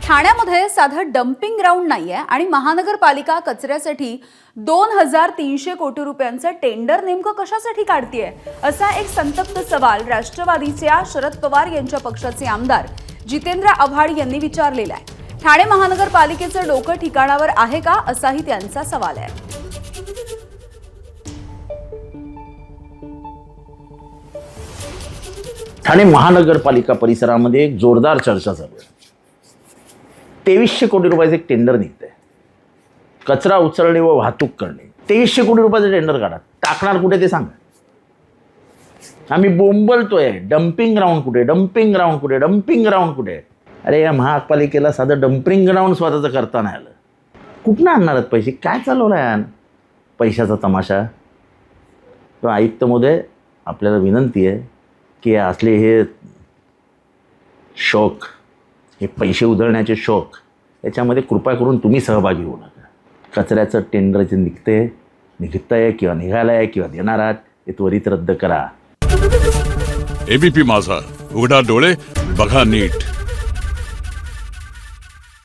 ठाण्यामध्ये साधं dumping ground नाहीये आणि महानगरपालिका कचऱ्यासाठी 2300 कोटी रुपयांचं टेंडर नेमकं कशासाठी काढतीये असा एक संतप्त सवाल राष्ट्रवादीच्या शरद पवार यांच्या पक्षाचे आमदार जितेंद्र आव्हाड यांनी विचारलेला आहे। ठाणे महानगरपालिकेचं डोकं ठिकाणावर आहे का असाही त्यांचा सवाल आहे। ठाणे महानगरपालिका परिसरामध्ये एक जोरदार चर्चा चालू आहे। 2300 कोटी रुपयाचं एक टेंडर निघतंय, कचरा उचलणे व वाहतूक करणे। 2300 कोटी रुपयाचं टेंडर काढा, टाकणार कुठे ते सांगा। आम्ही बोंबलतोय डम्पिंग ग्राउंड कुठे, डम्पिंग ग्राउंड कुठे, डम्पिंग ग्राउंड कुठे। अरे या महापालिकेला साधं डम्पिंग ग्राउंड स्वतःचं करता नाही आलं, कुठनं आणणार आहेत पैसे? काय चालवलं आहे पैशाचा तमाशा? तर आयुक्त महोदय, आपल्याला विनंती आहे की असले हे शौक, हे पैसे उधळण्याचे शौक, याच्यामध्ये कृपा करून तुम्ही सहभागी होऊ नका। कचऱ्याचं टेंडर जे निघतंय किंवा निघालं आहे किंवा देणार आहात ते त्वरित रद्द करा। एबीपी माझा, उघडा डोळे बघा नीट।